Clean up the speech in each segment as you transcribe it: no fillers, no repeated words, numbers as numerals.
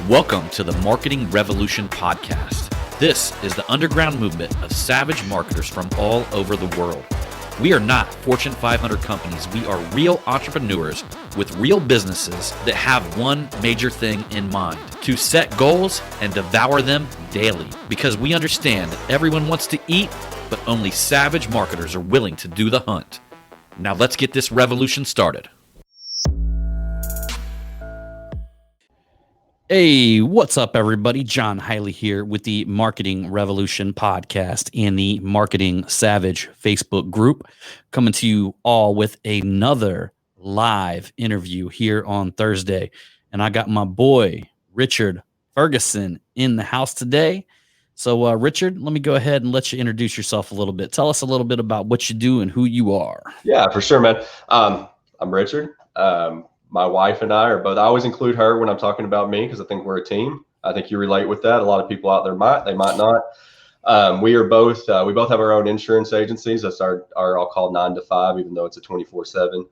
Welcome to the Marketing Revolution podcast. This is the underground movement of savage marketers from all over the world. We are not Fortune 500 companies. We are real entrepreneurs with real businesses that have one major thing in mind: to set goals and devour them daily. Because we understand that everyone wants to eat, but only savage marketers are willing to do the hunt. Now let's get this revolution started. Hey, what's up, everybody? John Hiley here with the Marketing Revolution podcast and the Marketing Savage Facebook group, coming to you all with another live interview here on Thursday. And I got my boy, Richard Fergeson, in the house today. So, Richard, let me go ahead and let you introduce yourself a little bit. Tell us a little bit about what you do and who you are. Yeah, for sure, man. I'm Richard. My wife and I I always include her when I'm talking about me because I think we're a team. I think you relate with that. A lot of people out there they might not. We both have our own insurance agencies. That's our I'll call 9 to 5, even though it's a 24/7.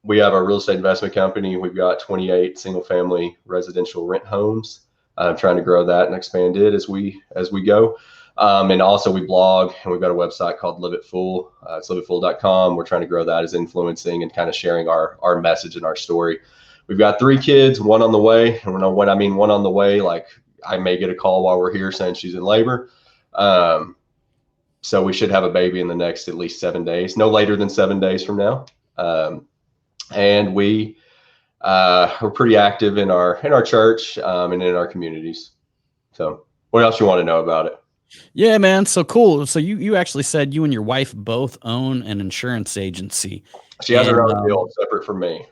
We have our real estate investment company. We've got 28 single family residential rent homes. I'm trying to grow that and expand it as we go. And also we blog, and we've got a website called Live It Full. It's liveitfull.com. We're trying to grow that as influencing and kind of sharing our message and our story. We've got 3 kids, one on the way. And when I mean one on the way, like I may get a call while we're here saying she's in labor. So we should have a baby in the next at least 7 days, no later than 7 days from now. And we're pretty active in our church and in our communities. So what else you want to know about it? Yeah, man. So cool. So you actually said you and your wife both own an insurance agency. She has her own deal separate from me.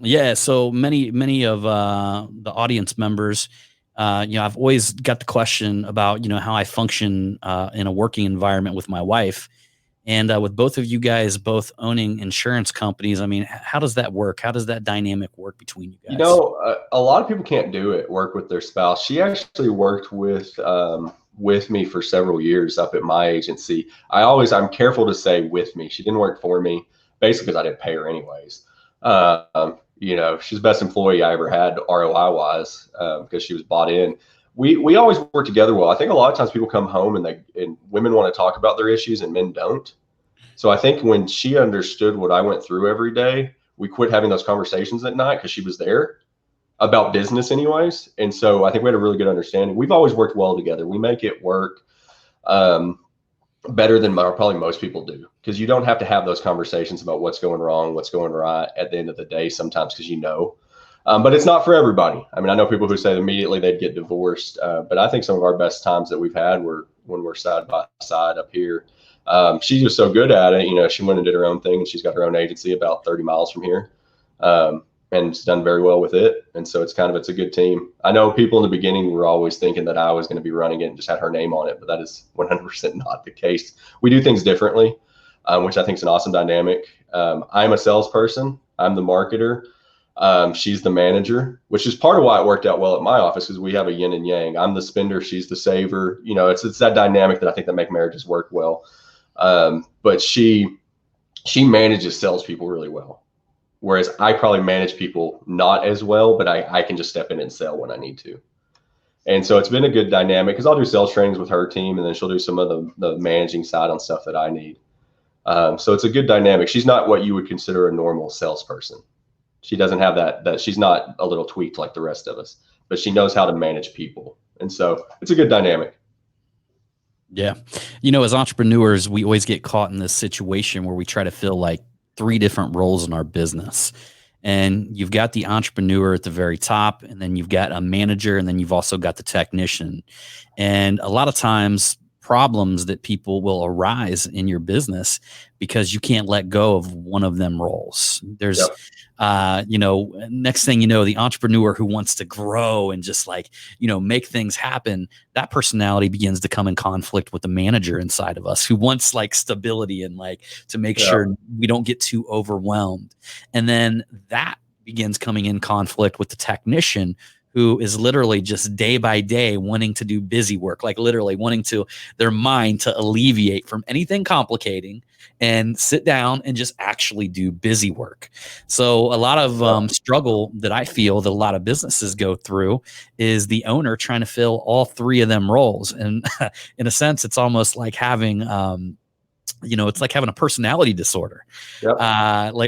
Yeah. So many of the audience members, I've always got the question about, how I function in a working environment with my wife. And with both of you guys both owning insurance companies, I mean, how does that work? How does that dynamic work between you guys? A lot of people can't work with their spouse. She actually worked with me for several years up at my agency. I'm careful to say with me. She didn't work for me, basically because I didn't pay her anyways. She's the best employee I ever had ROI wise because she was bought in. We always work together well. I think a lot of times people come home and women want to talk about their issues and men don't. So I think when she understood what I went through every day, we quit having those conversations at night because she was there about business anyways. And so I think we had a really good understanding. We've always worked well together. We make it work better than probably most people do, because you don't have to have those conversations about what's going wrong, what's going right at the end of the day sometimes, because but it's not for everybody. I mean, I know people who say immediately they'd get divorced, but I think some of our best times that we've had were when we're side by side up here. She's just so good at it. She went and did her own thing, and she's got her own agency about 30 miles from here. And it's done very well with it. And so it's a good team. I know people in the beginning were always thinking that I was going to be running it and just had her name on it, but that is 100% not the case. We do things differently, which I think is an awesome dynamic. I'm a salesperson. I'm the marketer. She's the manager, which is part of why it worked out well at my office, because we have a yin and yang. I'm the spender. She's the saver. It's that dynamic that I think that make marriages work well. But she manages salespeople really well. Whereas I probably manage people not as well, but I can just step in and sell when I need to. And so it's been a good dynamic, because I'll do sales trainings with her team, and then she'll do some of the managing side on stuff that I need. So it's a good dynamic. She's not what you would consider a normal salesperson. She doesn't have that she's not a little tweaked like the rest of us, but she knows how to manage people. And so it's a good dynamic. Yeah. As entrepreneurs, we always get caught in this situation where we try to fill like 3 different roles in our business. And you've got the entrepreneur at the very top, and then you've got a manager, and then you've also got the technician. And a lot of times problems that people will arise in your business because you can't let go of one of them roles. There's, next thing you know, the entrepreneur who wants to grow and just make things happen, that personality begins to come in conflict with the manager inside of us who wants stability and to make sure we don't get too overwhelmed. And then that begins coming in conflict with the technician who is literally just day by day wanting to do busy work, like literally wanting to their mind to alleviate from anything complicating and sit down and just actually do busy work. So a lot of struggle that I feel that a lot of businesses go through is the owner trying to fill all three of them roles. And in a sense, it's almost like having it's like having a personality disorder, Yep.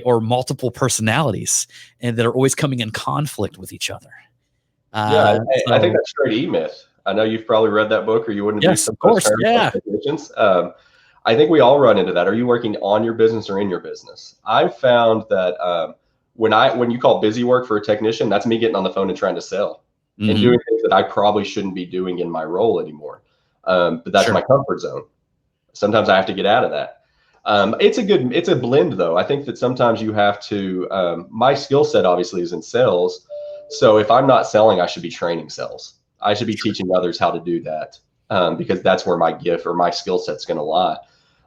or multiple personalities, and that are always coming in conflict with each other. Yeah, I think that's straight E-Myth. I know you've probably read that book, or you wouldn't be yes, some of course, yeah, technicians. I think we all run into that. Are you working on your business or in your business? I've found that when you call busy work for a technician, that's me getting on the phone and trying to sell and doing things that I probably shouldn't be doing in my role anymore. But that's my comfort zone. Sometimes I have to get out of that. It's a blend though. I think that sometimes you have to, my skill set obviously is in sales. So if I'm not selling, I should be training sales. I should be teaching others how to do that, because that's where my gift or my skill set's going to lie.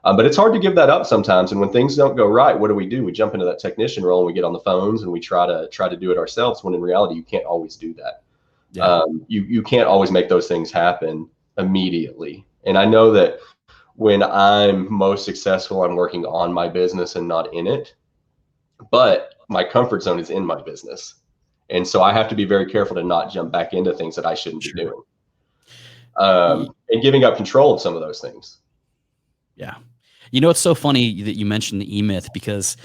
But it's hard to give that up sometimes. And when things don't go right, what do? We jump into that technician role and we get on the phones and we try to do it ourselves, when in reality, you can't always do that. Yeah. You can't always make those things happen immediately. And I know that when I'm most successful, I'm working on my business and not in it. But my comfort zone is in my business. And so I have to be very careful to not jump back into things that I shouldn't be doing. And giving up control of some of those things. Yeah. It's so funny that you mentioned the E-Myth, because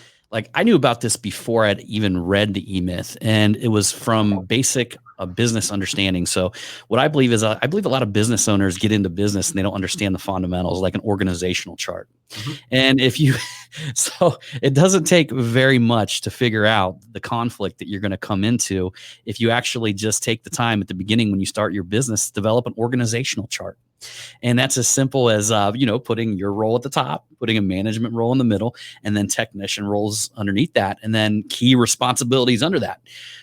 I knew about this before I'd even read the E-Myth, and it was from basic business understanding. So what I believe is, I believe a lot of business owners get into business and they don't understand the fundamentals, like an organizational chart. And so it doesn't take very much to figure out the conflict that you're going to come into if you actually just take the time at the beginning when you start your business, develop an organizational chart. And that's as simple as, putting your role at the top, putting a management role in the middle, and then technician roles underneath that, and then key responsibilities under that.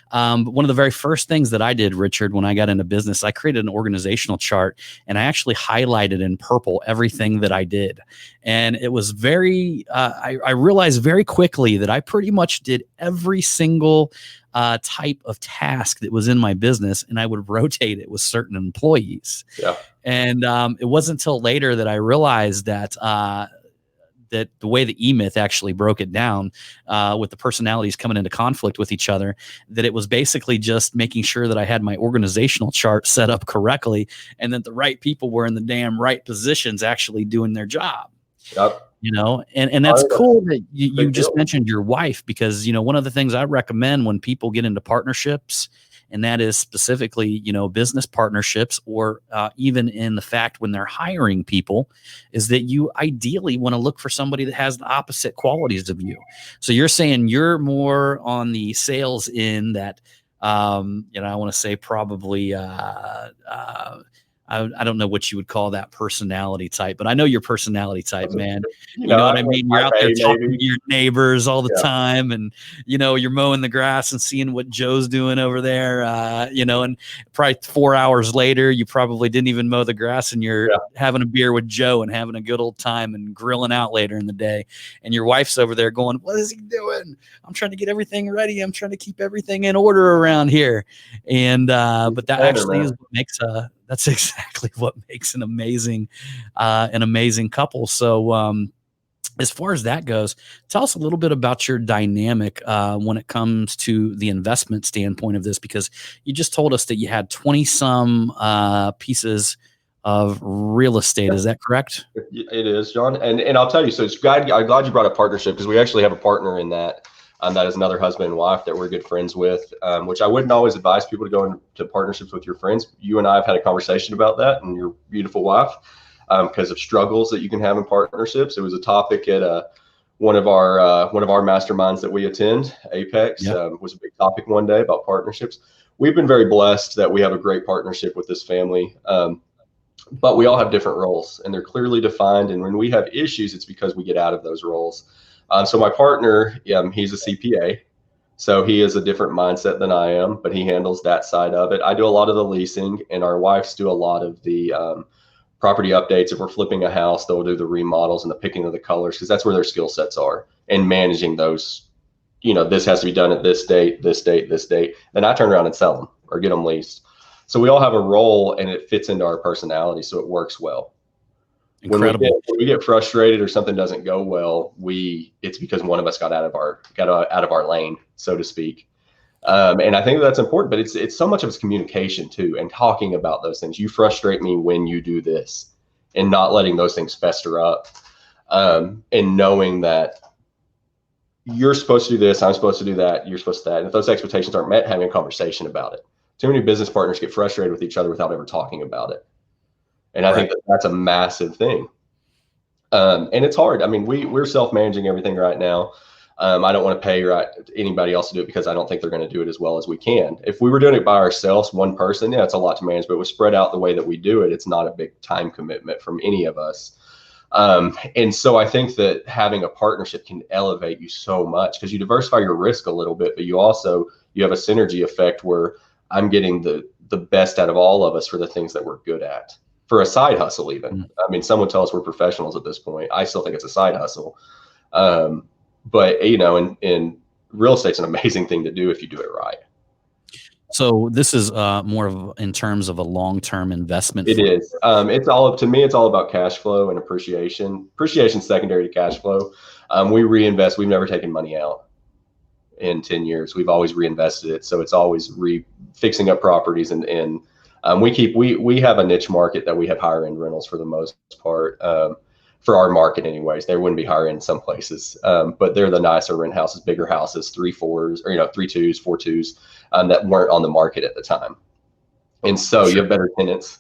But one of the very first things that I did, Richard, when I got into business, I created an organizational chart, and I actually highlighted in purple everything that I did. And it was I realized very quickly that I pretty much did every single type of task that was in my business, and I would rotate it with certain employees. Yeah. And it wasn't until later that I realized that that the way the E-Myth actually broke it down, with the personalities coming into conflict with each other, that it was basically just making sure that I had my organizational chart set up correctly, and that the right people were in the damn right positions actually doing their job. Yep. And that's cool that you just mentioned your wife, because, one of the things I recommend when people get into partnerships, and that is specifically, business partnerships, or even in the fact when they're hiring people, is that you ideally want to look for somebody that has the opposite qualities of you. So you're saying you're more on the sales end that, I want to say probably, I don't know what you would call that personality type, but I know your personality type, man. You know what I mean? You're out there talking to your neighbors all the time, and, you're mowing the grass and seeing what Joe's doing over there, and probably 4 hours later, you probably didn't even mow the grass, and you're having a beer with Joe and having a good old time and grilling out later in the day. And your wife's over there going, "What is he doing? I'm trying to get everything ready. I'm trying to keep everything in order around here." And, but that actually is what makes that's exactly what makes an amazing couple. So, as far as that goes, tell us a little bit about your dynamic when it comes to the investment standpoint of this, because you just told us that you had 20 some pieces of real estate. Is that correct? It is, John. And I'll tell you, so I'm glad you brought up partnership, because we actually have a partner in that. That is another husband and wife that we're good friends with, which I wouldn't always advise people to go into partnerships with your friends. You and I have had a conversation about that, and your beautiful wife, because of struggles that you can have in partnerships. It was a topic at one of our masterminds that we attend, Apex. Was a big topic one day about partnerships. We've been very blessed that we have a great partnership with this family, but we all have different roles, and they're clearly defined. And when we have issues, it's because we get out of those roles. So my partner, he's a CPA, so he is a different mindset than I am, but he handles that side of it. I do a lot of the leasing, and our wives do a lot of the property updates. If we're flipping a house, they'll do the remodels and the picking of the colors, because that's where their skill sets are, and managing those. This has to be done at this date, this date, this date. Then I turn around and sell them. or get them leased. So we all have a role, and it fits into our personality, so it works well. Incredible. When we get frustrated or something doesn't go well, it's because one of us got out of our lane, so to speak. And I think that's important, but it's so much of it's communication too, and talking about those things. You frustrate me when you do this, and not letting those things fester up, and knowing that you're supposed to do this, I'm supposed to do that, you're supposed to that. And if those expectations aren't met, having a conversation about it. Too many business partners get frustrated with each other without ever talking about it. And I think that's a massive thing. And it's hard. I mean, we're self-managing everything right now. I don't want to pay anybody else to do it because I don't think they're going to do it as well as we can. If we were doing it by ourselves, one person, yeah, it's a lot to manage, but we're spread out the way that we do it. It's not a big time commitment from any of us. And so I think that having a partnership can elevate you so much because you diversify your risk a little bit, but you have a synergy effect where I'm getting the best out of all of us for the things that we're good at, for a side hustle even. I mean, some would tell us we're professionals at this point. I still think it's a side hustle. But in real estate's an amazing thing to do if you do it right. So this is more of in terms of a long-term investment. It is. To me, it's all about cash flow and appreciation. Appreciation secondary to cash flow. We reinvest. We've never taken money out in 10 years. We've always reinvested it. So it's always fixing up properties, and we have a niche market that we have higher end rentals for the most part. For our market anyways, they wouldn't be higher in some places, but they're the nicer rent houses, bigger houses, 3.4s or 3.2s, 4.2s that weren't on the market at the time. And so you have better tenants,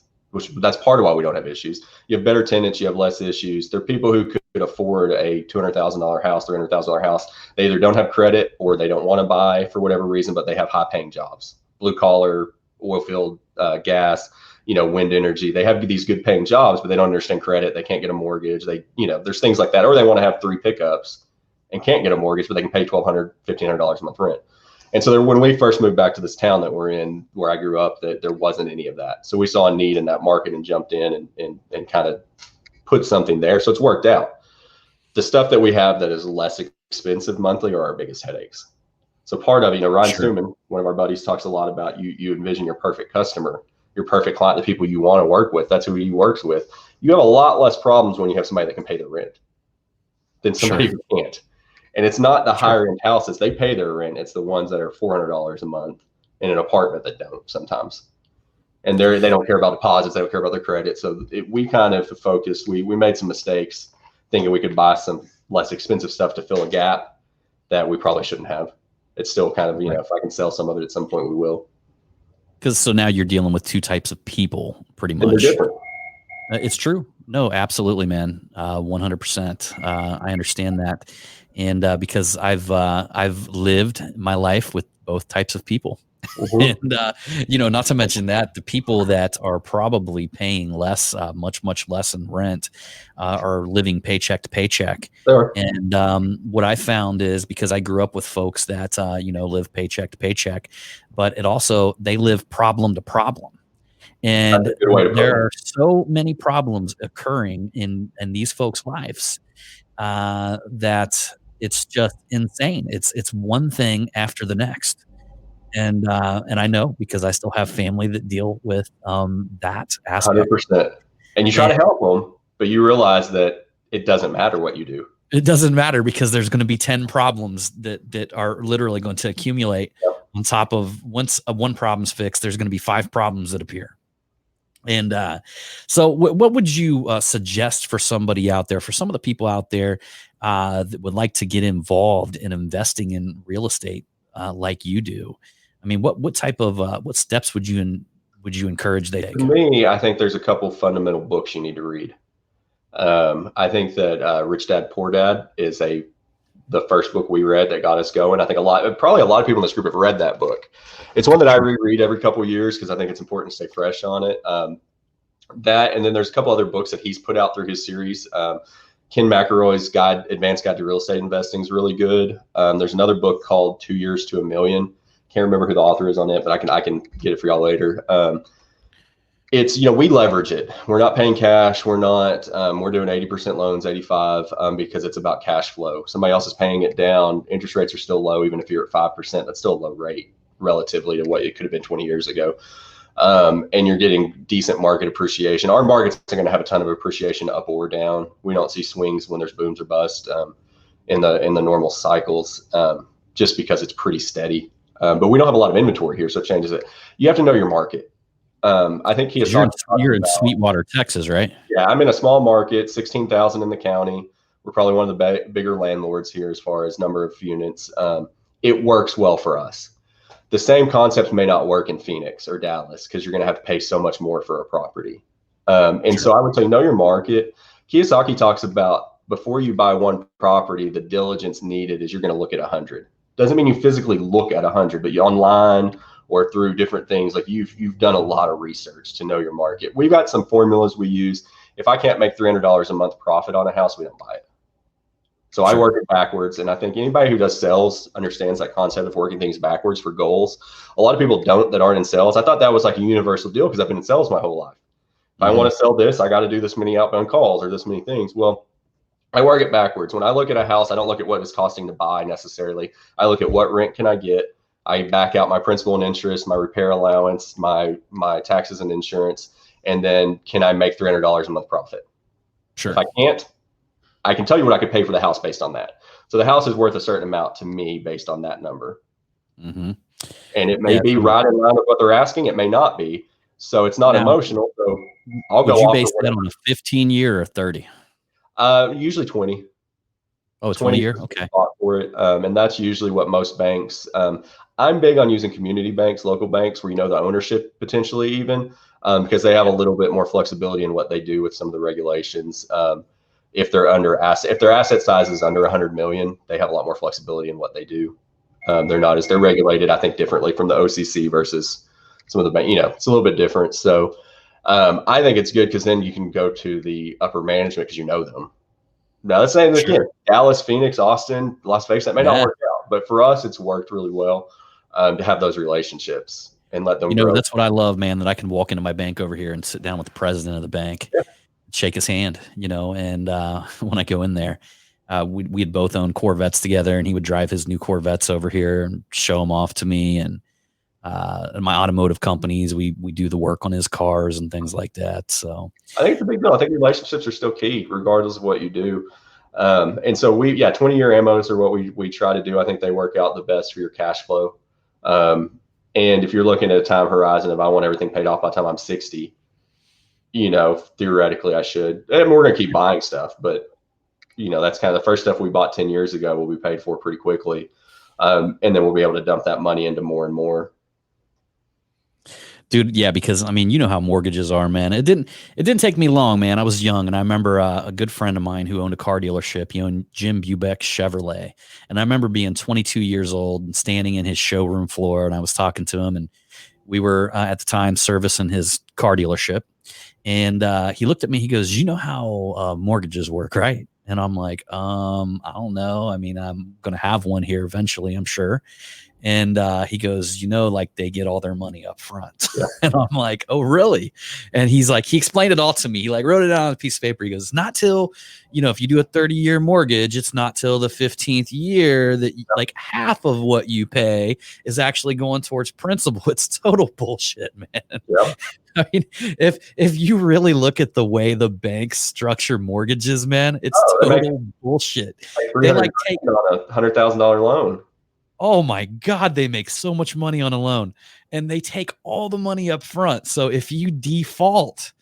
that's part of why we don't have issues. You have better tenants, you have less issues. There are people who could afford a $200,000 house, $300,000 house. They either don't have credit or they don't want to buy for whatever reason, but they have high paying jobs, blue collar, oil field, gas, wind energy. They have these good paying jobs, but they don't understand credit. They can't get a mortgage. There's things like that. Or they want to have 3 pickups and can't get a mortgage, but they can pay $1,200, $1,500 a month rent. And so when we first moved back to this town that we're in, where I grew up, that there wasn't any of that. So we saw a need in that market and jumped in and kind of put something there. So it's worked out. The stuff that we have that is less expensive monthly are our biggest headaches. So part of, Ryan Suman, one of our buddies, talks a lot about you envision your perfect customer, your perfect client, the people you want to work with. That's who he works with. You have a lot less problems when you have somebody that can pay their rent than somebody who can't. And it's not the higher end houses. They pay their rent. It's the ones that are $400 a month in an apartment that don't sometimes. And they don't care about deposits. They don't care about their credit. So we kind of focused, we made some mistakes thinking we could buy some less expensive stuff to fill a gap that we probably shouldn't have. It's still kind of, if I can sell some of it at some point, we will. So now you're dealing with 2 types of people pretty much. And they're different. It's true. No, absolutely, man. 100%. I understand that. And because I've lived my life with both types of people. And, not to mention that the people that are probably paying less, much less in rent, are living paycheck to paycheck. Sure. And what I found is, because I grew up with folks that, live paycheck to paycheck, but they live problem to problem. And there are so many problems occurring in these folks' lives that it's just insane. It's one thing after the next. And I know, because I still have family that deal with that aspect. 100%. And you try to help them, but you realize that it doesn't matter what you do. It doesn't matter, because there's going to be 10 problems that are literally going to accumulate on top of, once one problem's fixed, there's going to be 5 problems that appear. And so what would you suggest for somebody out there, for some of the people out there that would like to get involved in investing in real estate like you do? I mean, what type of what steps would you encourage they take? For me, I think there's a couple fundamental books you need to read. I think that Rich Dad Poor Dad is the first book we read that got us going. I think probably a lot of people in this group have read that book. It's one that I reread every couple of years because I think it's important to stay fresh on it. That, and then there's a couple other books that he's put out through his series. Ken McElroy's Advanced Guide to Real Estate Investing is really good. There's another book called 2 Years to a Million. Can't remember who the author is on it, but I can get it for y'all later. It's, we leverage it. We're not paying cash. We're doing 80% loans, 85, because it's about cash flow. Somebody else is paying it down. Interest rates are still low. Even if you're at 5%, that's still a low rate. relatively to what it could have been 20 years ago. And you're getting decent market appreciation. Our markets are going to have a ton of appreciation up or down. We don't see swings when there's booms or busts in the normal cycles, just because it's pretty steady. But we don't have a lot of inventory here, so it changes it. You have to know your market. I think you're in Sweetwater, Texas, right? Yeah, I'm in a small market, 16,000 in the county. We're probably one of the bigger landlords here as far as number of units. It works well for us. The same concepts may not work in Phoenix or Dallas because you're going to have to pay so much more for a property. So I would say know your market. Kiyosaki talks about before you buy one property, the diligence needed is you're going to look at 100. Doesn't mean you physically look at 100, but you online or through different things, like you've done a lot of research to know your market. We've got some formulas we use. If I can't make $300 a month profit on a house, we don't buy it. So I work it backwards, and I think anybody who does sales understands that concept of working things backwards for goals. A lot of people don't that aren't in sales. I thought that was like a universal deal because I've been in sales my whole life. If I want to sell this, I got to do this many outbound calls or this many things. Well, I work it backwards. When I look at a house, I don't look at what it's costing to buy necessarily. I look at what rent can I get. I back out my principal and interest, my repair allowance, my taxes and insurance, and then can I make $300 a month profit? Sure. If I can't, I can tell you what I could pay for the house based on that. So the house is worth a certain amount to me based on that number. Mm-hmm. And it may be right in line with what they're asking. It may not be. So it's not emotional. So I'll go off. Would you base that on a 15-year or 30? Usually 20. Oh, 20 year? Okay. For it. And that's usually what most banks, I'm big on using community banks, local banks, where you know the ownership potentially even, because they have a little bit more flexibility in what they do with some of the regulations. If their asset size is under 100 million, they have a lot more flexibility in what they do. They're regulated, I think, differently from the OCC versus some of the bank. It's a little bit different. So I think it's good because then you can go to the upper management because you know them. Now let's say again, Dallas, Phoenix, Austin, Las Vegas, that may not work out, but for us, it's worked really well to have those relationships and let them grow. That's what I love, man, that I can walk into my bank over here and sit down with the president of the bank. Shake his hand, and when I go in there, we had both owned Corvettes together, and he would drive his new Corvettes over here and show them off to me. And my automotive companies, we do the work on his cars and things like that. So I think it's a big deal. I think relationships are still key, regardless of what you do. And so 20-year ammos are what we try to do. I think they work out the best for your cash flow. And if you're looking at a time horizon, if I want everything paid off by the time I'm 60. Theoretically I should, and we're going to keep buying stuff, but that's kind of the first stuff we bought 10 years ago will be paid for pretty quickly. And then we'll be able to dump that money into more and more. Dude, yeah, because how mortgages are, man. It didn't take me long, man. I was young, and I remember a good friend of mine who owned a car dealership. He owned Jim Bubeck Chevrolet, and I remember being 22 years old and standing in his showroom floor, and I was talking to him, and we were at the time servicing his car dealership. And he looked at me. He goes, "You know how mortgages work, right?" And I'm like, "I don't know. I'm going to have one here eventually, I'm sure." And he goes, like they get all their money up front. Yeah. And I'm like, "Oh, really?" And he's like, he explained it all to me. He wrote it down on a piece of paper. He goes, "Not till, if you do a 30-year mortgage, it's not till the 15th year that half of what you pay is actually going towards principal." It's total bullshit, man. Yeah. If you really look at the way the banks structure mortgages, man, it's total bullshit. They take on a $100,000 loan. Oh my God, they make so much money on a loan, and they take all the money up front. So if you default,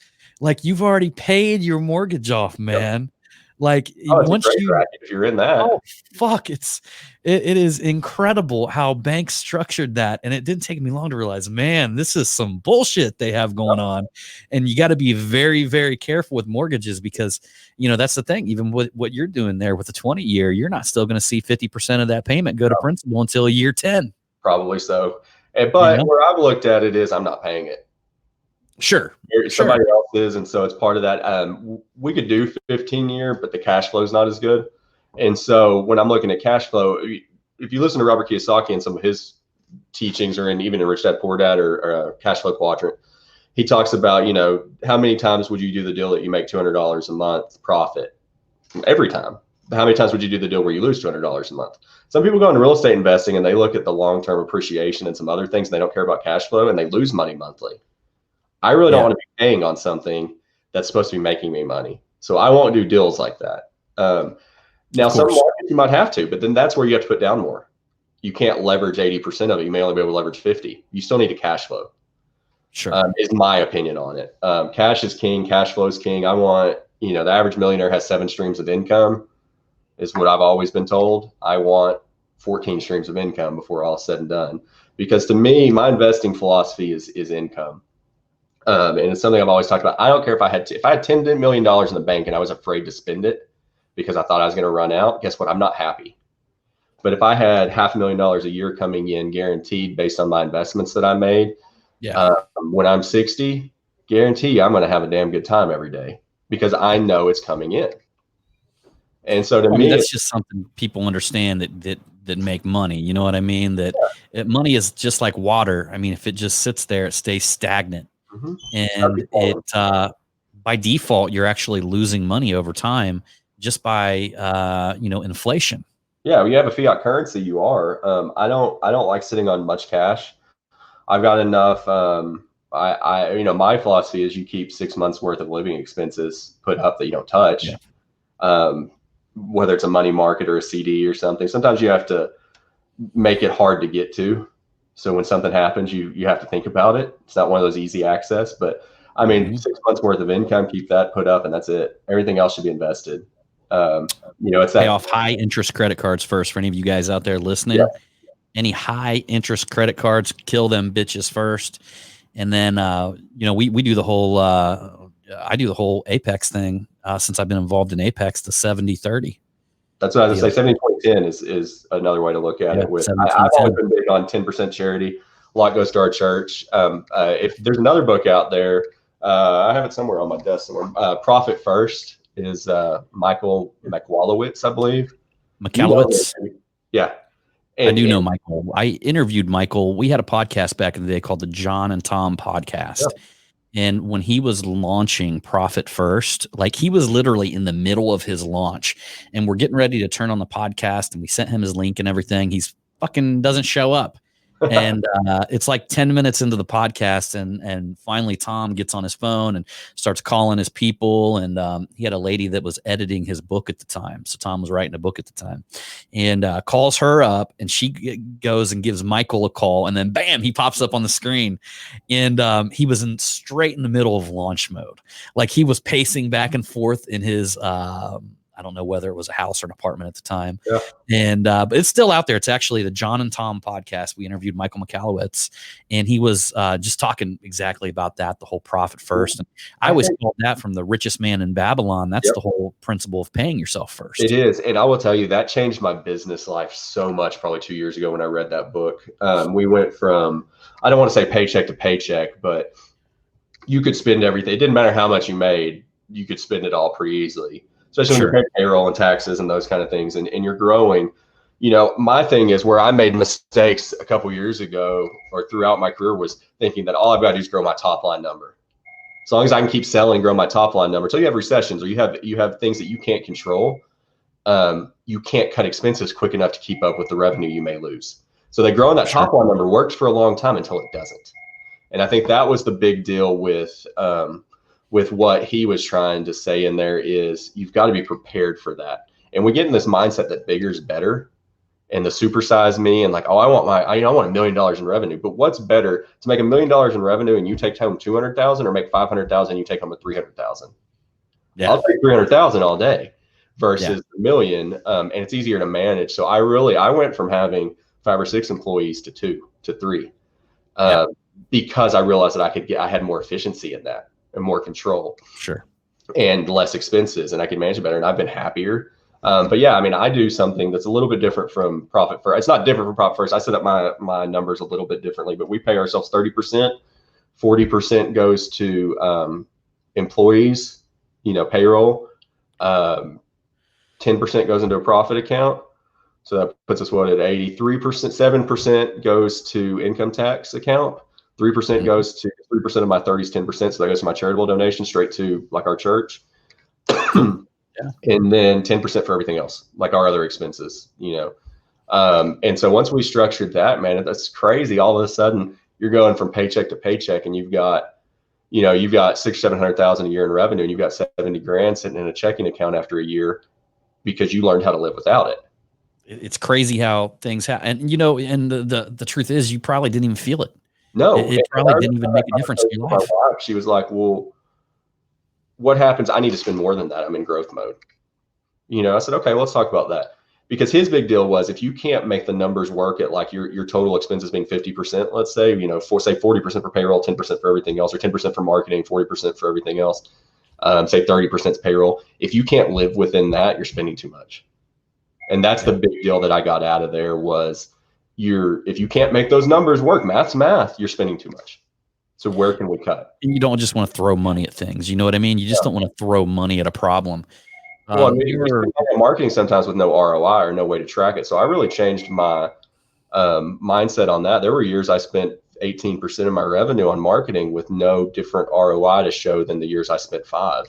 you've already paid your mortgage off, man. Once if you're in that, oh fuck, it is incredible how banks structured that, and it didn't take me long to realize, man, this is some bullshit they have going on, and you got to be very, very careful with mortgages because that's the thing. Even with what you're doing there with the 20-year, you're not still going to see 50% of that payment go to principal until year 10. Probably so, but where I've looked at it is I'm not paying it. Sure. Somebody else is. And so it's part of that. We could do 15-year, but the cash flow is not as good. And so when I'm looking at cash flow, if you listen to Robert Kiyosaki and some of his teachings, or even in Rich Dad Poor Dad or Cash Flow Quadrant, he talks about, how many times would you do the deal that you make $200 a month profit? Every time. how many times would you do the deal where you lose $200 a month? Some people go into real estate investing and they look at the long-term appreciation and some other things, and they don't care about cash flow and they lose money monthly. I really don't want to be paying on something that's supposed to be making me money. So I won't do deals like that. Now, some markets you might have to, but then that's where you have to put down more. You can't leverage 80% of it. You may only be able to leverage 50. You still need a cash flow. Sure. Is my opinion on it. Cash is king. Cash flow is king. I want, the average millionaire has 7 streams of income is what I've always been told. I want 14 streams of income before all is said and done. Because to me, my investing philosophy is income. And it's something I've always talked about. I don't care if I had $10 million in the bank and I was afraid to spend it because I thought I was going to run out. Guess what? I'm not happy. But if I had $500,000 a year coming in guaranteed based on my investments that I made, when I'm 60, guarantee I'm going to have a damn good time every day because I know it's coming in. And so to me, that's just something people understand that make money. You know what I mean? That money is just like water. I mean, if it just sits there, it stays stagnant. And it by default, you're actually losing money over time just by inflation. Yeah, when you have a fiat currency, you are. I don't like sitting on much cash. I've got enough. My philosophy is you keep 6 months worth of living expenses put up that you don't touch. Whether it's a money market or a CD or something. Sometimes you have to make it hard to get to. So when something happens, you have to think about it. It's not one of those easy access, but I mean, 6 months worth of income, keep that put up, and that's it. Everything else should be invested. It's pay off high interest credit cards first for any of you guys out there listening. Yeah. Any high interest credit cards, kill them bitches first, and then we do the whole. I do the whole Apex thing since I've been involved in Apex, the 70-30. That's what I was going to say. 70-20-10 is another way to look at it. With I've always been big on 10% charity. A lot goes to our church. If there's another book out there, I have it somewhere on my desk somewhere. Profit First is Michael Michalowicz, I believe. Michalowicz? Yeah. I do know Michael. I interviewed Michael. We had a podcast back in the day called the John and Tom podcast. Yeah. And when he was launching Profit First, like he was literally in the middle of his launch and we're getting ready to turn on the podcast and we sent him his link and everything. He's fucking doesn't show up. And it's like 10 minutes into the podcast and finally Tom gets on his phone and starts calling his people. And he had a lady that was editing his book at the time. So Tom was writing a book at the time and calls her up and she goes and gives Michael a call. And then bam, he pops up on the screen and he was straight in the middle of launch mode. Like he was pacing back and forth in his I don't know whether it was a house or an apartment at the time. Yeah. And but it's still out there. It's actually the John and Tom podcast. We interviewed Michael Michalowicz, and he was just talking exactly about that, the whole Profit First. And I always called that from the richest man in Babylon. That's the whole principle of paying yourself first. It is. And I will tell you, that changed my business life so much probably 2 years ago when I read that book. We went from, I don't want to say paycheck to paycheck, but you could spend everything. It didn't matter how much you made. You could spend it all pretty easily. Especially when you're paying payroll and taxes and those kind of things, and you're growing. My thing is where I made mistakes a couple years ago or throughout my career was thinking that all I've got to do is grow my top line number. As long as I can keep selling, grow my top line number. Until you have recessions or you have things that you can't control, you can't cut expenses quick enough to keep up with the revenue you may lose. So that growing that top line number works for a long time until it doesn't. And I think that was the big deal with what he was trying to say in there is you've got to be prepared for that. And we get in this mindset that bigger is better and the supersize me and like, oh, I want $1 million in revenue. But what's better to make $1 million in revenue and you take home 200,000 or make 500,000 and you take home 300,000? Yeah. I'll take 300,000 all day versus a million. And it's easier to manage. So I went from having 5 or 6 employees to 2 to 3 because I realized that I had more efficiency in that. And more control, and less expenses, and I can manage it better. And I've been happier. But yeah, I mean, I do something that's a little bit different from Profit First. It's not different from Profit First. I set up my numbers a little bit differently, but we pay ourselves 30%. 40% goes to employees, payroll. 10% goes into a profit account. So that puts us at 83%. 7% goes to income tax account. 3% goes to 3% of my 30s, 10%. So that goes to my charitable donation straight to like our church. and then 10% for everything else, like our other expenses, and so once we structured that, man, that's crazy. All of a sudden you're going from paycheck to paycheck, and you've got 600,000-700,000 a year in revenue, and you've got 70 grand sitting in a checking account after a year because you learned how to live without it. It's crazy how things happen. And, and the truth is you probably didn't even feel it. No, it probably didn't even make a difference in your life. My wife, she was like, well, what happens? I need to spend more than that. I'm in growth mode. I said, okay, let's talk about that. Because his big deal was, if you can't make the numbers work at like your total expenses being 50%, let's say, say 40% for payroll, 10% for everything else, or 10% for marketing, 40% for everything else, say 30% is payroll. If you can't live within that, you're spending too much. And that's the big deal that I got out of there was if you can't make those numbers work, math's math, you're spending too much. So where can we cut? And you don't just want to throw money at things. You know what I mean? You just don't want to throw money at a problem. Well, you're marketing sometimes with no ROI or no way to track it. So I really changed my mindset on that. There were years I spent 18% of my revenue on marketing with no different ROI to show than the years I spent 5%,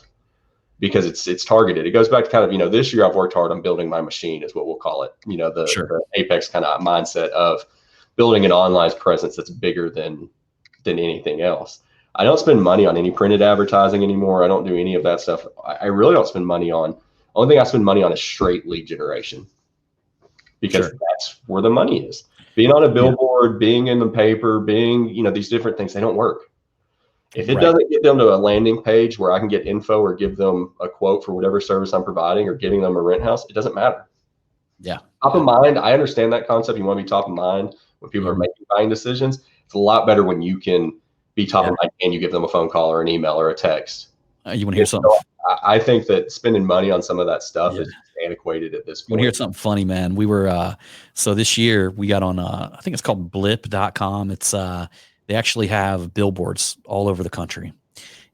because it's targeted. It goes back to kind of, this year I've worked hard on building my machine, is what we'll call it. The Apex kind of mindset of building an online presence that's bigger than anything else. I don't spend money on any printed advertising anymore. I don't do any of that stuff. I really don't spend money on. Only thing I spend money on is straight lead generation, because that's where the money is. Being on a billboard, being in the paper, being, these different things, they don't work. If it doesn't get them to a landing page where I can get info or give them a quote for whatever service I'm providing or getting them a rent house, it doesn't matter. Yeah. Top of mind, I understand that concept. You want to be top of mind when people are making buying decisions. It's a lot better when you can be top of mind and you give them a phone call or an email or a text. You want to hear something? I think that spending money on some of that stuff is antiquated at this point. You want to hear something funny, man? We were, so this year we got on, I think it's called blip.com. It's, they actually have billboards all over the country.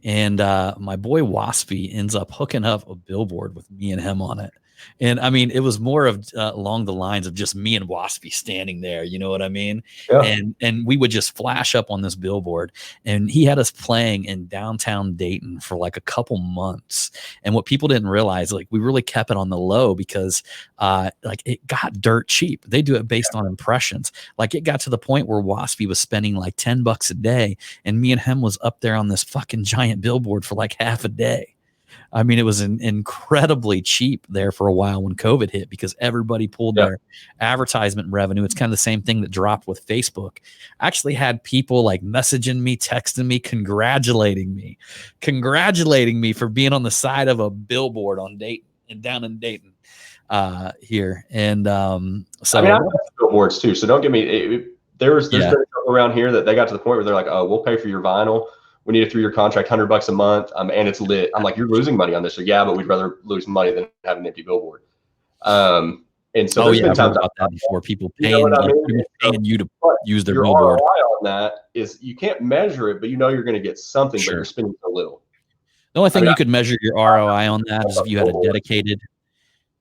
And my boy Waspy ends up hooking up a billboard with me and him on it. And I mean, it was more of along the lines of just me and Waspy standing there. You know what I mean? Yeah. And we would just flash up on this billboard, and he had us playing in downtown Dayton for like a couple months. And what people didn't realize, like, we really kept it on the low because like it got dirt cheap. They do it based on impressions. Like it got to the point where Waspy was spending like $10 a day, and me and him was up there on this fucking giant billboard for like half a day. I mean, it was incredibly cheap there for a while when COVID hit, because everybody pulled their advertisement revenue. It's kind of the same thing that dropped with Facebook. I actually had people like messaging me, texting me, congratulating me for being on the side of a billboard on Dayton and down in Dayton here. And so I mean, I have billboards too. So don't get me. There's been around here that they got to the point where they're like, oh, we'll pay for your vinyl. We need a 3-year contract, $100 a month, and it's lit. I'm like, you're losing money on this. So yeah, but we'd rather lose money than have an empty billboard. And so there's been times about that before, people paying, paying you to use their your billboard. ROI on that is you can't measure it, but you're going to get something, but you're spending so little. The only thing you could measure your ROI on that is if you had a dedicated.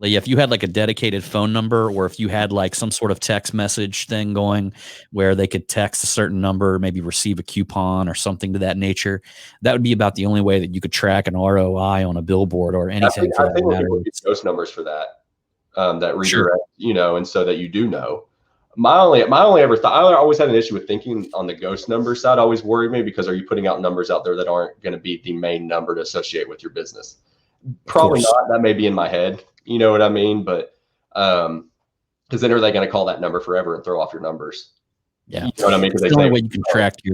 If you had like a dedicated phone number, or if you had like some sort of text message thing going where they could text a certain number, maybe receive a coupon or something to that nature, that would be about the only way that you could track an ROI on a billboard or anything. I think we'll get those numbers for that, that redirect, and so that you do know. My only ever thought, I always had an issue with thinking on the ghost number side. Always worried me, because are you putting out numbers out there that aren't going to be the main number to associate with your business? Probably not. That may be in my head. You know what I mean? But because then are they going to call that number forever and throw off your numbers? Yeah, you know what I mean? It's the only way you can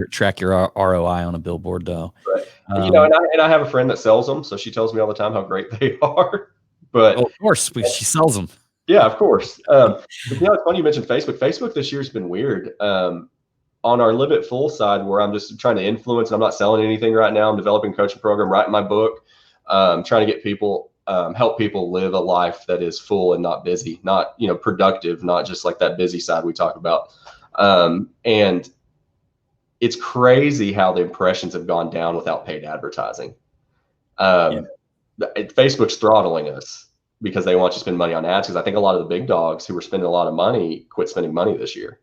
track your ROI on a billboard, though. Right. And I have a friend that sells them, so she tells me all the time how great they are. But of course, she sells them. Yeah, of course. But it's funny you mentioned Facebook. Facebook this year has been weird. On our Live It Full side, where I'm just trying to influence, and I'm not selling anything right now. I'm developing a coaching program, writing my book, trying to get people. Help people live a life that is full and not busy, not, productive, not just like that busy side we talk about. And it's crazy how the impressions have gone down without paid advertising. Facebook's throttling us because they want you to spend money on ads. Because I think a lot of the big dogs who were spending a lot of money quit spending money this year.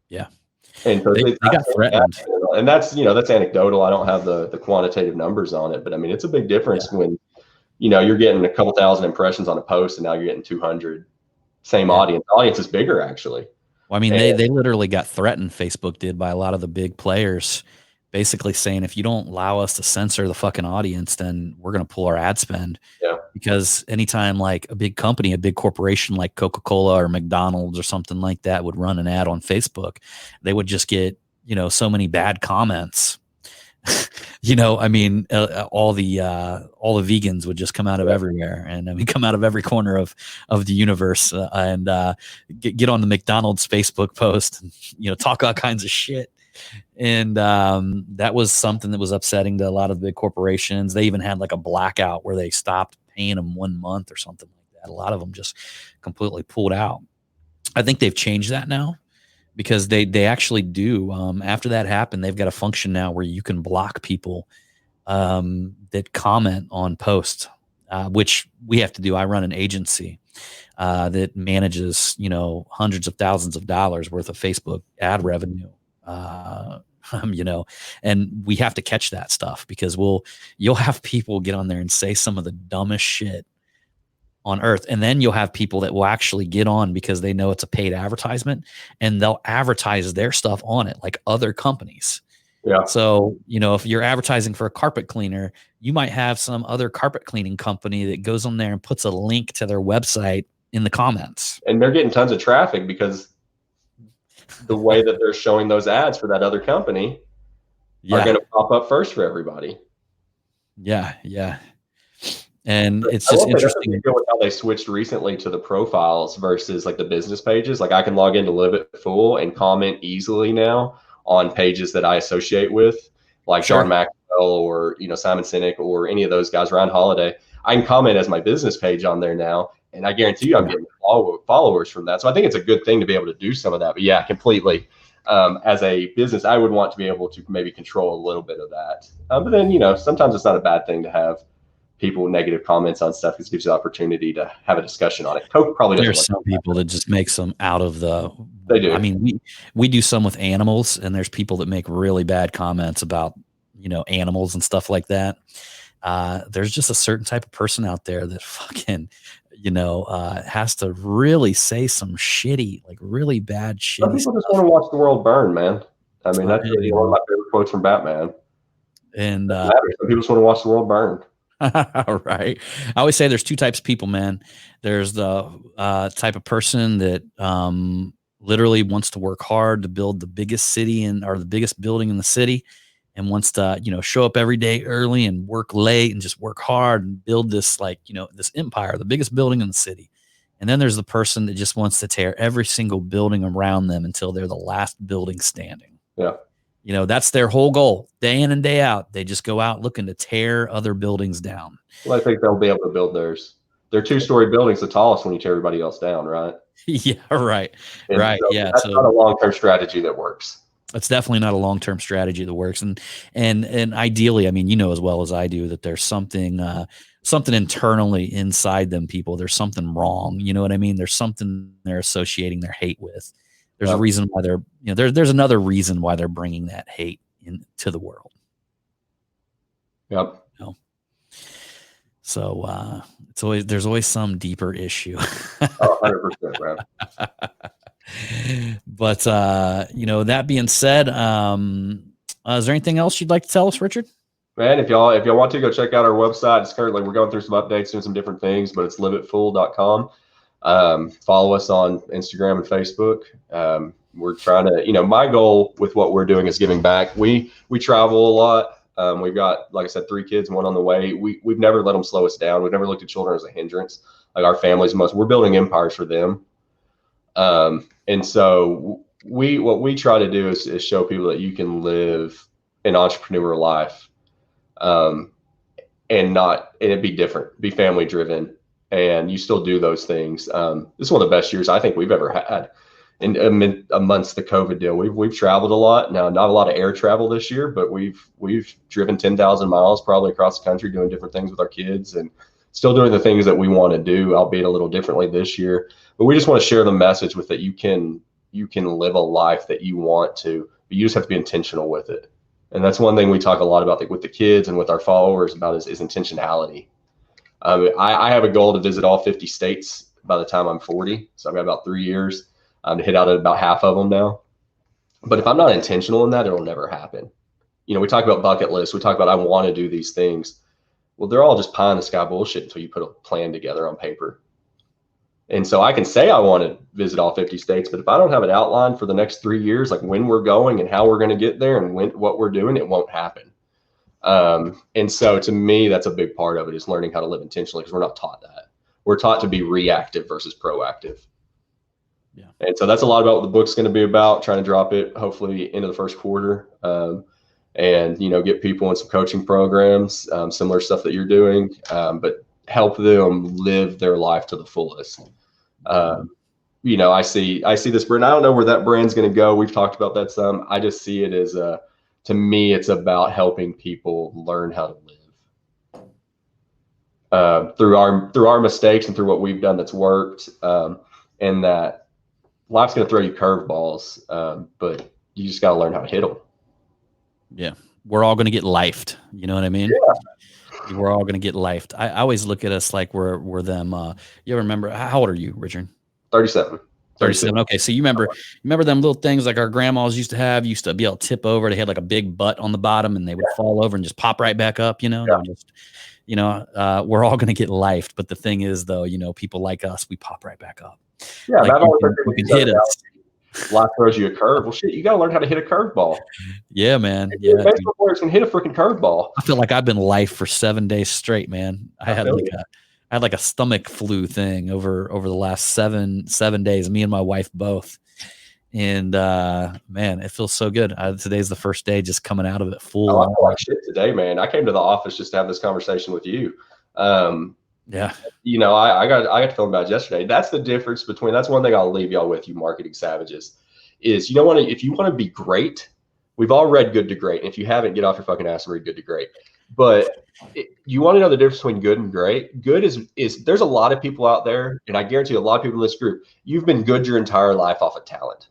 Yeah. And so they got threatened. And that's anecdotal. I don't have the quantitative numbers on it, but I mean, it's a big difference when you're getting a couple thousand impressions on a post and now you're getting 200. Same Yeah. audience. The audience is bigger, actually. Well, I mean, they literally got threatened, Facebook did, by a lot of the big players, basically saying, if you don't allow us to censor the fucking audience, then we're going to pull our ad spend. Yeah. Because anytime like a big company, a big corporation like Coca-Cola or McDonald's or something like that would run an ad on Facebook, they would just get, so many bad comments. I mean, all the vegans would just come out of everywhere, and I mean, come out of every corner of the universe, and get on the McDonald's Facebook post, and talk all kinds of shit. And that was something that was upsetting to a lot of the big corporations. They even had like a blackout where they stopped paying them 1 month or something like that. A lot of them just completely pulled out. I think they've changed that now, because they actually do. After that happened, they've got a function now where you can block people that comment on posts, which we have to do. I run an agency that manages, hundreds of thousands of dollars worth of Facebook ad revenue. And we have to catch that stuff, because you'll have people get on there and say some of the dumbest shit on earth. And then you'll have people that will actually get on because they know it's a paid advertisement, and they'll advertise their stuff on it, like other companies. Yeah. So, if you're advertising for a carpet cleaner, you might have some other carpet cleaning company that goes on there and puts a link to their website in the comments. And they're getting tons of traffic because the way that they're showing those ads for that other company are going to pop up first for everybody. Yeah. Yeah. And it's just interesting with how they switched recently to the profiles versus like the business pages. Like I can log into Live It Full and comment easily now on pages that I associate with, like John Maxwell or, Simon Sinek or any of those guys, Ryan Holiday. I can comment as my business page on there now, and I guarantee you I'm getting followers from that. So I think it's a good thing to be able to do some of that. But yeah, completely. As a business, I would want to be able to maybe control a little bit of that. But then, sometimes it's not a bad thing to have people with negative comments on stuff, because it gives you the opportunity to have a discussion on it. Coke probably doesn't. There's some people that just make some out of the. They do. I mean, we do some with animals, and there's people that make really bad comments about animals and stuff like that. There's just a certain type of person out there that fucking has to really say some shitty, like really bad shit. Some people just want to watch the world burn, man. I mean, that's really one of my favorite quotes from Batman. And some people just want to watch the world burn. Right. I always say there's two types of people, man. There's the type of person that literally wants to work hard to build the biggest city or the biggest building in the city, and wants to, show up every day early and work late and just work hard and build this, like, this empire, the biggest building in the city. And then there's the person that just wants to tear every single building around them until they're the last building standing. Yeah. That's their whole goal, day in and day out. They just go out looking to tear other buildings down. Well, I think they'll be able to build theirs. They're 2-story buildings, the tallest when you tear everybody else down, right? Yeah, right. And right. So yeah. That's not a long-term strategy that works. It's definitely not a long-term strategy that works. And ideally, I mean, as well as I do, that there's something internally inside them people. There's something wrong. You know what I mean? There's something they're associating their hate with. There's a reason why they're, there's another reason why they're bringing that hate into the world. Yep. So there's always some deeper issue. 100%, bro. But that being said, is there anything else you'd like to tell us, Richard? Man, if y'all want to, go check out our website. We're going through some updates, doing some different things, but it's liveitfull.com. Follow us on Instagram and Facebook. We're trying to, my goal with what we're doing is giving back. We travel a lot. We've got, like I said, 3 kids, 1 on the way. We've never let them slow us down. We've never looked at children as a hindrance. Like our families we're building empires for them. And so what we try to do is show people that you can live an entrepreneur life, and it be different, be family driven, and you still do those things. This is one of the best years I think we've ever had. And amongst the COVID deal, we've traveled a lot. Now, not a lot of air travel this year, but we've driven 10,000 miles probably across the country doing different things with our kids, and still doing the things that we want to do, albeit a little differently this year. But we just want to share the message with that you can live a life that you want to, but you just have to be intentional with it. And that's one thing we talk a lot about, like with the kids and with our followers, about is intentionality. I have a goal to visit all 50 states by the time I'm 40. So I've got about 3 years to hit out at about half of them now. But if I'm not intentional in that, it'll never happen. We talk about bucket lists. We talk about I want to do these things. Well, they're all just pie in the sky bullshit until you put a plan together on paper. And so I can say I want to visit all 50 states, but if I don't have it outlined for the next 3 years, like when we're going and how we're going to get there and what we're doing, it won't happen. And so to me, that's a big part of it, is learning how to live intentionally, because we're not taught that. We're taught to be reactive versus proactive. Yeah. And so that's a lot about what the book's going to be about, trying to drop it hopefully into the first quarter. And, get people in some coaching programs, similar stuff that you're doing, but help them live their life to the fullest. I see this brand. I don't know where that brand's going to go. We've talked about that some. I just see it as to me, it's about helping people learn how to live through our mistakes and through what we've done that's worked, and that life's going to throw you curveballs, but you just got to learn how to hit them. Yeah, we're all going to get lifed. You know what I mean? Yeah. We're all going to get lifed. I always look at us like we're them. You ever remember, how old are you, Richard? 37. 37. Okay, so you remember them little things like our grandmas used to be able to tip over. They had like a big butt on the bottom, and they would fall over and just pop right back up. Yeah. We're all going to get lifed. But the thing is, though, people like us, we pop right back up. Yeah, like you can hit us. Life throws you a curve. Well, shit, you got to learn how to hit a curveball. Yeah, man. Yeah, baseball players can hit a freaking curveball. I feel like I've been life for 7 days straight, man. I had like a stomach flu thing over the last seven days. Me and my wife both, and man, it feels so good. Today's the first day just coming out of it full. I feel like shit today, man. I came to the office just to have this conversation with you. Yeah. I got to film about it yesterday. That's the difference between, that's one thing I'll leave y'all with, you marketing savages, is if you want to be great, we've all read Good to Great. And if you haven't, get off your fucking ass and read Good to Great. But you want to know the difference between good and great. Good is there's a lot of people out there, and I guarantee you a lot of people in this group, you've been good your entire life off of talent.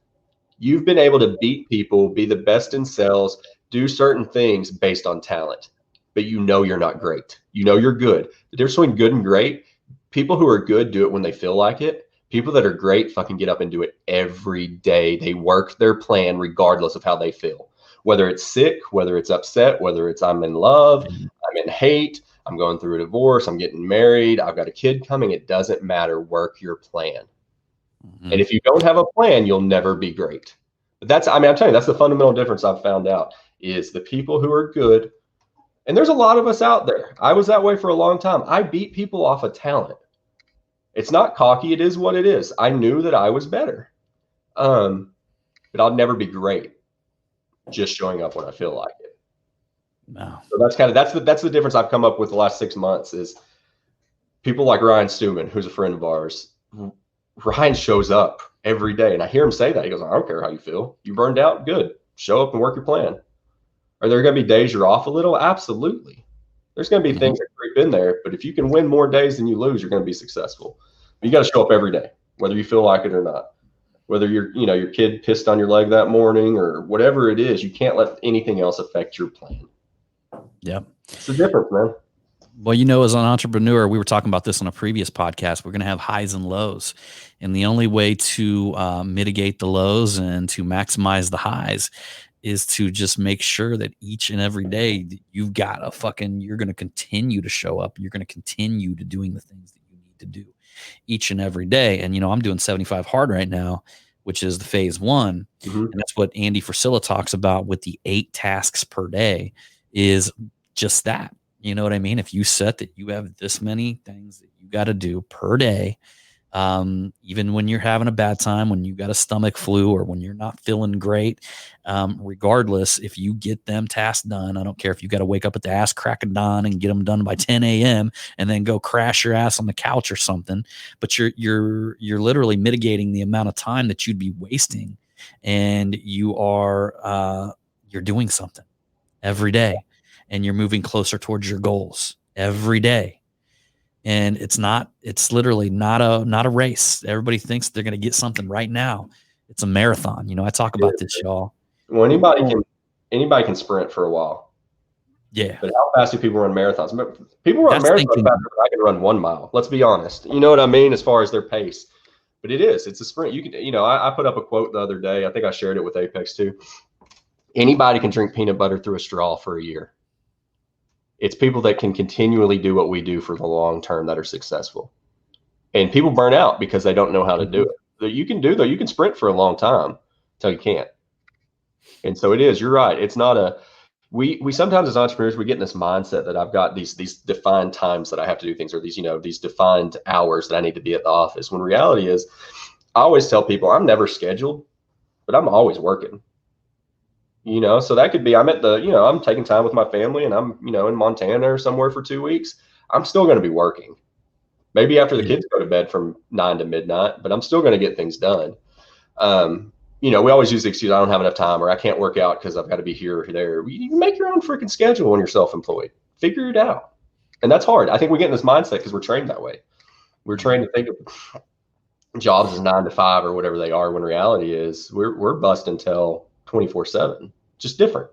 You've been able to beat people, be the best in sales, do certain things based on talent. But you're not great. You're good. The difference between good and great, people who are good do it when they feel like it. People that are great fucking get up and do it every day. They work their plan regardless of how they feel. Whether it's sick, whether it's upset, whether it's I'm in love, I'm in hate, I'm going through a divorce, I'm getting married, I've got a kid coming. It doesn't matter. Work your plan. Mm-hmm. And if you don't have a plan, you'll never be great. But I'm telling you, that's the fundamental difference I've found out, is the people who are good. And there's a lot of us out there. I was that way for a long time. I beat people off of talent. It's not cocky. It is what it is. I knew that I was better. But I'll never be great just showing up when I feel like it. No. So that's the difference I've come up with the last 6 months, is people like Ryan Stewman, who's a friend of ours. Ryan shows up every day, and I hear him say that. He goes, I don't care how you feel. You burned out? Good. Show up and work your plan. Are there going to be days you're off a little? Absolutely. There's going to be things that creep in there, but if you can win more days than you lose, you're going to be successful. But you got to show up every day, whether you feel like it or not. Whether your kid pissed on your leg that morning or whatever it is, you can't let anything else affect your plan. Yeah. It's the difference, man. Well, as an entrepreneur, we were talking about this on a previous podcast. We're going to have highs and lows. And the only way to mitigate the lows and to maximize the highs is to just make sure that each and every day you're going to continue to show up. You're going to continue to doing the things that you need to do each and every day. And, I'm doing 75 hard right now, which is the phase 1. Mm-hmm. And that's what Andy Frisella talks about with the 8 tasks per day, is just that. You know what I mean? If you set that you have this many things that you got to do per day, even when you're having a bad time, when you got a stomach flu, or when you're not feeling great, regardless, if you get them tasks done, I don't care if you got to wake up at the ass crack of dawn and get them done by 10 a.m. and then go crash your ass on the couch or something, but you're literally mitigating the amount of time that you'd be wasting, and you're doing something every day, and you're moving closer towards your goals every day. And it's literally not a race. Everybody thinks they're going to get something right now. It's a marathon. I talk about this, y'all. Well, anybody can sprint for a while. Yeah. But how fast do people run marathons? People run That's marathons thinking. faster than I can run 1 mile. Let's be honest. You know what I mean as far as their pace. But it's a sprint. You can, I put up a quote the other day. I think I shared it with Apex too. Anybody can drink peanut butter through a straw for a year. It's people that can continually do what we do for the long term that are successful. And people burn out because they don't know how to do it. You can sprint for a long time until you can't. And so you're right. It's not we sometimes as entrepreneurs, we get in this mindset that I've got these defined times that I have to do things, or these defined hours that I need to be at the office. When reality is, I always tell people I'm never scheduled, but I'm always working. So that could be I'm taking time with my family and I'm, in Montana or somewhere for 2 weeks. I'm still going to be working. Maybe after the kids go to bed from 9 to midnight, but I'm still going to get things done. We always use the excuse, I don't have enough time, or I can't work out because I've got to be here or there. You can make your own freaking schedule when you're self-employed. Figure it out. And that's hard. I think we get in this mindset because we're trained that way. We're trained to think of jobs as 9 to 5 or whatever they are, when reality is we're busting till 24/7, just different.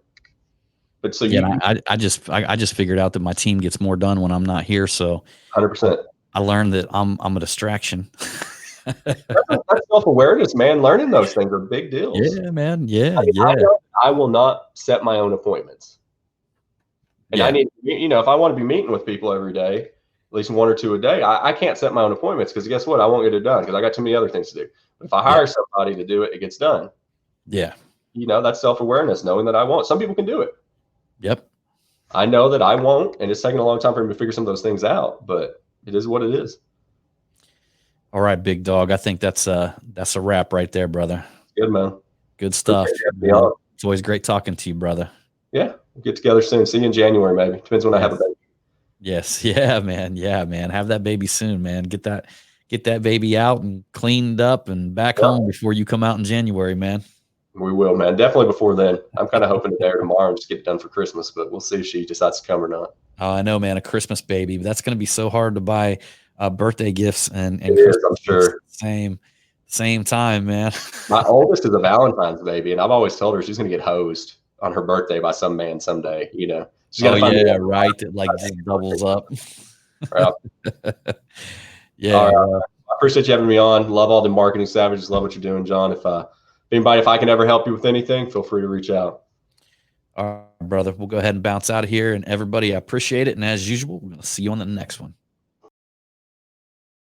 But so I just figured out that my team gets more done when I'm not here. So 100%. I learned that I'm a distraction. That's self-awareness, man. Learning those things are big deals. Yeah, man. Yeah, I will not set my own appointments. And I need, if I want to be meeting with people every day, at least 1 or 2 a day, I can't set my own appointments because guess what? I won't get it done because I got too many other things to do. But if I hire somebody to do it, it gets done. Yeah. That's self-awareness, knowing that I won't. Some people can do it. Yep. I know that I won't, and it's taking a long time for me to figure some of those things out, but it is what it is. All right, big dog. I think that's a wrap right there, brother. Good, man. Good stuff. It's always great talking to you, brother. Yeah. We'll get together soon. See you in January, maybe. Depends when I have a baby. Yes. Yeah, man. Yeah, man. Have that baby soon, man. Get that baby out and cleaned up and back home before you come out in January, man. We will, man. Definitely before then. I'm kind of hoping today or tomorrow and just get it done for Christmas, but we'll see if she decides to come or not. Oh, I know, man. A Christmas baby. That's going to be so hard to buy birthday gifts and Christmas I'm sure. Same time, man. My oldest is a Valentine's baby, and I've always told her she's going to get hosed on her birthday by some man someday. She's right. That like just doubles up. Right. Yeah. All right. I appreciate you having me on. Love all the marketing savages. Love what you're doing, John. If I can ever help you with anything, feel free to reach out. All right, brother. We'll go ahead and bounce out of here. And everybody, I appreciate it. And as usual, we're going to see you on the next one.